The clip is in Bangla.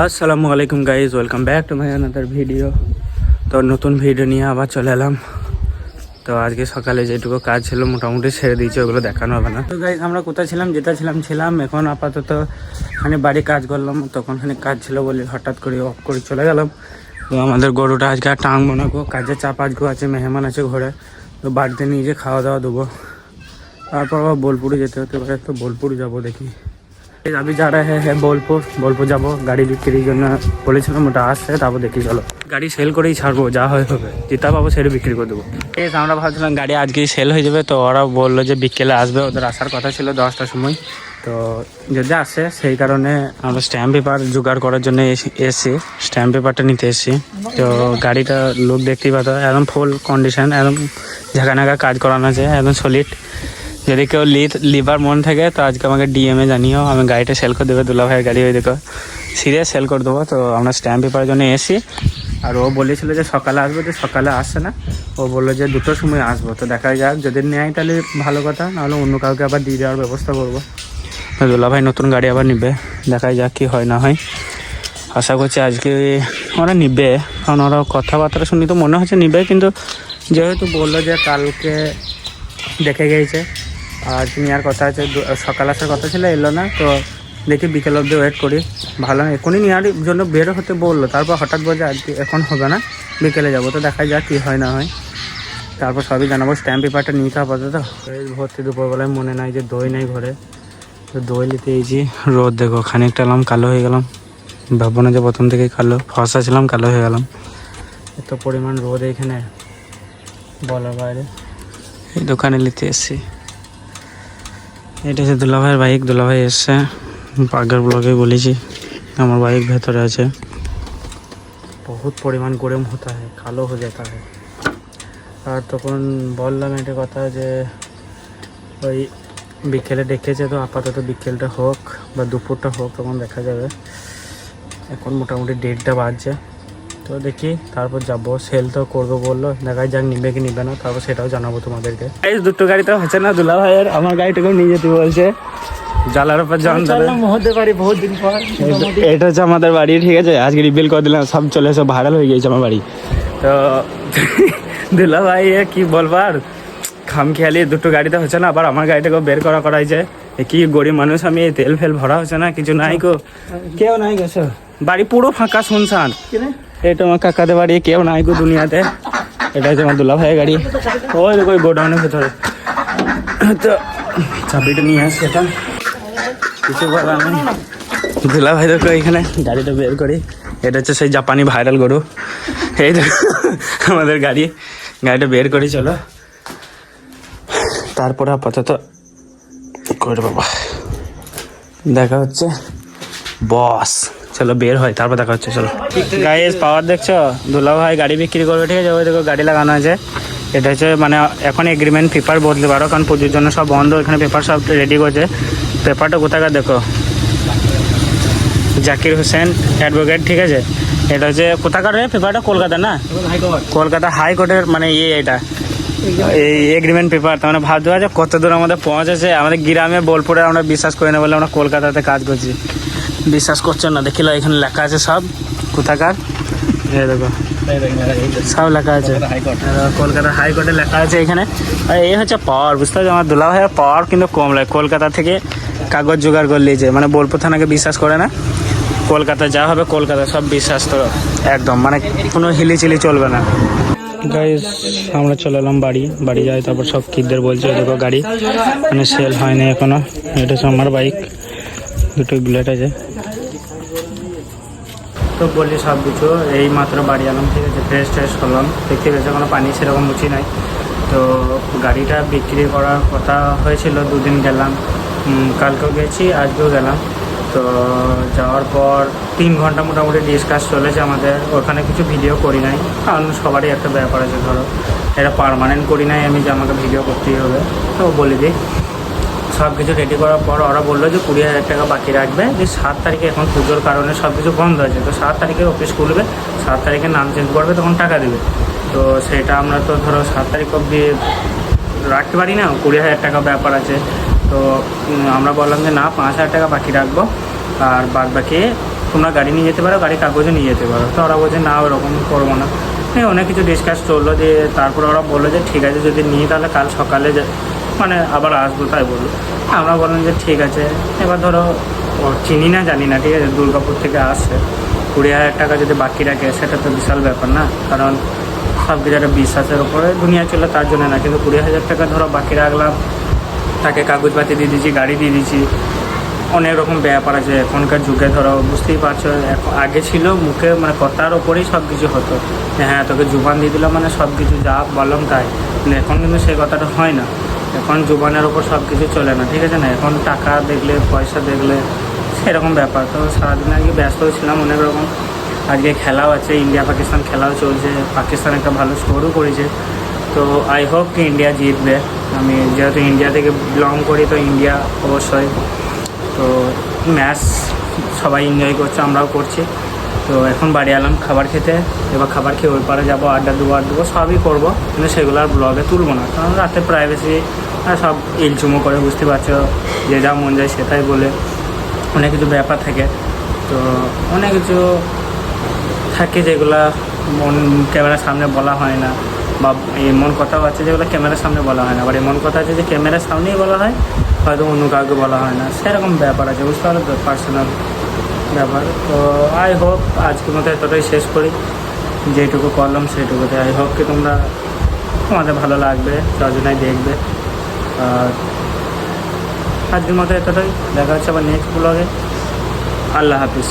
আসসালামু আলাইকুম guys, welcome back to my another video. তো নতুন ভিডিও নিয়ে আবার চলে এলাম। তো আজকে সকালে যেটুকু কাজ ছিল মোটামুটি ছেড়ে দিয়েছি, ওগুলো দেখানো হবে না। তো গাইজ আমরা কোথায় ছিলাম, যেটা ছিলাম এখন আপাতত মানে বাড়ি কাজ করলাম। তখন কাজ ছিল বলে হঠাৎ করে অফ করে চলে গেলাম। তো আমাদের গরুটা আজকে আর টাঙবো না গো, কাজের চাপ আজকেও আছে, মেহমান আছে ঘরে। তো বাড়িতে নিয়ে যে খাওয়া দাওয়া দেবো, তারপর আবার বোলপুরে যেতে হতে পারে। তো বোলপুর যাবো, দেখি अभी जा रहे हैं বোলপুর যাবো। গাড়ি বিক্রির জন্য বলেছিলাম, ওটা আসছে, তারপর দেখি চলো। গাড়ি সেল করেই ছাড়বো, যা হয় হবে, যেটা পাবো সেটা বিক্রি করে দেবো। ঠিক আছে, আমরা ভাবছিলাম গাড়ি আজকেই সেল হয়ে যাবে। তো ওরা বললো যে বিকেলে আসবে, ওদের আসার কথা ছিল 10টার সময়। তো যদি আসে সেই কারণে আমরা স্ট্যাম্প পেপার জোগাড় করার জন্য এসেছি, স্ট্যাম্প পেপারটা নিতে এসেছি। তো গাড়িটা লোক দেখতেই পাতো, একদম ফুল কন্ডিশন, একদম ঝাঁকানাকা কাজ করানো আছে, একদম সলিড। যদি কেউ লিভার মন থাকে তো আজকে আমাকে ডিএমএ জানিও, আমি গাড়িটা সেল করে দেবো। দুলা ভাইয়ের গাড়ি হয়ে দেখো সিরিয়াস সেল করে দেবো। তো আমরা স্ট্যাম্প পেপারের জন্য এসি, আর ও বলেছিল যে সকালে আসবো, যে সকালে আসছে না, ও বললো যে 2টোর সময় আসবো। তো দেখা যাক, যদি নেয় তাহলে ভালো কথা, নাহলে অন্য কাউকে আবার দিয়ে দেওয়ার ব্যবস্থা করবো। দুলা ভাই নতুন গাড়ি আবার নিবে, দেখা যাক কি হয় না হয়। আশা করছি আজকে ওরা নিবে, কারণ ওরা কথাবার্তা শুনি তো মনে হচ্ছে নিবে, কিন্তু যেহেতু বললো যে কালকে দেখে গিয়েছে আর নেওয়ার কথা আছে, সকাল আসার কথা ছিল, এলো না। তো দেখি বিকেল অবধি ওয়েট করি, ভালো না। এখনই নেওয়ার জন্য বের হতে বললো, তারপর হঠাৎ বলছে আজকে এখন হবে না, বিকেলে যাবো। তো দেখা যাক কী হয় না হয়, তারপর সবই জানাবো। স্ট্যাম্প পেপারটা নিতে হবে। তো ভর্তি দুপুরবেলায় মনে নাই যে দই নেই ঘরে, তো দই নিতে এইছি। রোদ দেখো, খানিকটা এলাম কালো হয়ে গেলাম, ভাববো না যে প্রথম থেকেই কালো, ফসা ছিলাম কালো হয়ে গেলাম। এত পরিমাণ রোদ এখানে বলার বাইরে। এই দোকানে নিতে এসছি, এটা হচ্ছে দুলাভাইয়ের বাইক। দুলাভাই এসছে, আগের ব্লগে বলেছি আমার বাইক ভেতরে আছে। বহুত পরিমাণ গরম হতা হয়, কালো হয়ে যেতে হয়। আর তখন বললাম একটা কথা যে ওই বিকেলে ডেকেছে, তো আপাতত বিকেলটা হোক বা দুপুরটা হোক, তখন দেখা যাবে। এখন মোটামুটি 1:30টা বাজছে। তো দেখি তারপর যাবো, সেল তো করবো বললো, দেখা যাক নিবে কি নিবে না, তারপর সেটাও জানাবো তোমাদেরকে। এই দুটো গাড়ি তো হচ্ছে না দুলা ভাইয়ের, আমার গাড়িটাকেও নিয়ে যেতে বলছে। জালার উপর জান হতে পারি বহুত দিন পর। এটা হচ্ছে আমাদের বাড়ি, ঠিক আছে, আজকে রিভিল করে দিলাম, সব চলে এসে ভাইরাল হয়ে গিয়েছে আমার বাড়ি। তো দুলা ভাই কি বলবার, খাম খেয়ালি দুটো গাড়িতে হচ্ছে না, আবার আমার গাড়িটাকেও বের করা হয়েছে। কি গরিব মানুষ আমি, তেল ফেল ভরা হচ্ছে না, কিছু নাই গো, কেউ নাই গেছো, বাড়ি পুরো ফাঁকা শুনশান। এটা আমার কাকাদের বাড়ি, কেউ নাই গো দুনিয়াতে। এটা হচ্ছে আমার দুলা ভাইয়ের গাড়ি, ওই দেখো গোডাউনের ভেতরে। তো চাবিটা নিয়ে আসছে, এটা কিছু বলার নেই। দুলা ভাই দেখো এখানে গাড়িটা বের করি, এটা হচ্ছে সেই জাপানি ভাইরাল গরু। এই দেখো আমাদের গাড়িটা বের করি, চলো। তারপরে আপাতত করে বাবা দেখা হচ্ছে বস, চলো বের হয়, তারপর দেখা হচ্ছে, চলো। গাইস পাওয়ার দেখছো, দুলা ভাই গাড়ি বিক্রি করবে, ঠিক আছে, ওই দেখো গাড়ি লাগানো আছে। এটা হচ্ছে মানে এখন এগ্রিমেন্ট পেপার বদলে পারো, কারণ পুজোর জন্য সব বন্ধ, এখানে পেপার সব রেডি করছে। পেপারটা কোথাকার দেখো, জাকির হোসেন অ্যাডভোকেট, ঠিক আছে। এটা হচ্ছে কোথাকার পেপারটা, কলকাতা না, কলকাতা হাইকোর্টের মানে এটা এই এগ্রিমেন্ট পেপার। তার মানে ভাবতে পারছো কত দূর আমাদের পৌঁছেছে। আমাদের গ্রামে বোলপুরে আমরা বিশ্বাস করি না বলে আমরা কলকাতাতে কাজ করছি, বিশ্বাস করছো না, দেখিল এখানে লেখা আছে সব কোথাকার, দেখো সব লেখা আছে, কলকাতা হাইকোর্টে লেখা আছে এখানে। আর এই হচ্ছে পাওয়ার, বুঝতে পারছো, আমার দুলা ভাইয়ের পাওয়ার কিন্তু কম লাগে। কলকাতা থেকে কাগজ জোগাড় করে নিয়েছে, মানে বোলপুর থানাকে বিশ্বাস করে না, কলকাতা যা হবে কলকাতা সব বিশ্বাস তো একদম, মানে কোনো হিলিচিলি চলবে না। গাইস আমরা চলে এলাম বাড়ি যাই, তারপর সব কিদদের বলছে দেখো গাড়ি মানে সেল হয়নি এখনো। এটা হচ্ছে আমার বাইক, দুটো বুলেট আছে। তো বলছি সব কিছু, এই মাত্র বাড়ি এলাম, ঠিক আছে, ফ্রেশ করলাম, দেখতে পেয়েছে কোনো পানি সেরকম মুছি নাই। তো গাড়িটা বিক্রি করার কথা হয়েছিল, 2 দিন গেলাম, কালকেও গেছি আজকেও গেলাম। তো যাওয়ার পর 3 ঘন্টা মোটামুটি ডিসকাস চলেছে আমাদের, ওখানে কিছু ভিডিও করি নাই, কারণ সবারই একটা ব্যাপার আছে, ধরো এটা পার্মানেন্ট করি নাই আমি যে আমাকে ভিডিও করতেই হবে। তো বলে দিই, সব কিছু রেডি করার পর ওরা বললো যে 20,000 টাকা বাকি রাখবে, যে 7 তারিখে এখন পুজোর কারণে সব কিছু বন্ধ আছে, তো 7 তারিখে অফিস খুলবে, 7 তারিখে নাম চেঞ্জ করবে, তখন টাকা দেবে। তো সেটা আমরা তো ধরো 7 তারিখ অবধি রাখতে পারি না, 20,000 টাকা ব্যাপার আছে। তো আমরা বললাম যে না, 5,000 টাকা বাকি রাখবো, আর বাদ বাকি তোমরা গাড়ি নিয়ে যেতে পারো, গাড়ি কাগজে নিয়ে যেতে পারো। তো ওরা বলছে না ওরকম করবো না। অনেক কিছু ডিসকাস চললো, দিয়ে তারপর ওরা বললো যে ঠিক আছে যদি নিই তাহলে কাল সকালে মানে আবার আসবো, তাই বললো। আমরা বললাম যে ঠিক আছে। এবার ধরো চিনি না জানি না, ঠিক আছে, দুর্গাপুর থেকে আসছে, 20,000 টাকা যদি বাকি রাখে সেটা তো বিশাল ব্যাপার না, কারণ সব কিছু একটা বিশ্বাসের উপরে দুনিয়া চলে, তার জন্য না। কিন্তু 20,000 টাকা ধরো বাকি রাখলাম, তাকে কাগজপাতি দিয়ে দিয়েছি, গাড়ি দিয়ে দিয়েছি, অনেক রকম ব্যাপার আছে এখনকার যুগে। ধরো বুঝতেই পারছো, আগে ছিল মুখে মানে কথার ওপরেই সব কিছু হতো, হ্যাঁ তোকে জুবান দিয়ে দিলাম মানে সব কিছু যা বললাম তাই। কিন্তু এখন কিন্তু সেই কথাটা হয় না, এখন জুবানের ওপর সব কিছু চলে না, ঠিক আছে না। এখন টাকা দেখলে, পয়সা দেখলে, সেরকম ব্যাপার। তো সারাদিন আগে ব্যস্ত ছিলাম অনেক রকম। আজকে খেলাও আছে, ইন্ডিয়া পাকিস্তান খেলাও চলছে, পাকিস্তান একটা ভালো স্কোরও করেছে। তো আই হোপ কি ইন্ডিয়া জিতবে। আমি যেহেতু ইন্ডিয়া থেকে বিলং করি, তো ইন্ডিয়া অবশ্যই। তো ম্যাচ সবাই এনজয় করছে, আমরাও করছি। তো এখন বাড়ি এলাম খাবার খেতে, এবার খাবার খেয়ে ওই পারে যাবো, আড্ডা দেবো, সবই করবো, কিন্তু সেগুলো আর ব্লগে তুলবো না, কারণ রাতে প্রাইভেসি আর সব ইলচুমো করে, বুঝতে পারছো, যে যা মন যায় সেটাই বলে, অনেক কিছু ব্যাপার থাকে। তো অনেক কিছু থাকে যেগুলা ক্যামেরার সামনে বলা হয় না, বা এমন কথাও আছে যেগুলো ক্যামেরার সামনে বলা হয় না, আবার এমন কথা আছে যে ক্যামেরার সামনেই বলা হয়, হয়তো অন্য কাউকে বলা হয় না, সেরকম ব্যাপার আছে, বুঝতে পারো তো, পার্সোনাল ব্যাপার। তো আই হোপ আজকের মতো এতটাই শেষ করি, যেটুকু করলাম সেইটুকুতে। আই হোপ কি তোমাদের ভালো লাগবে, যজনায় দেখবে। আর আজকের মতো এতটাই, দেখা হচ্ছে আবার নেক্সট ব্লগে। আল্লাহ হাফিজ।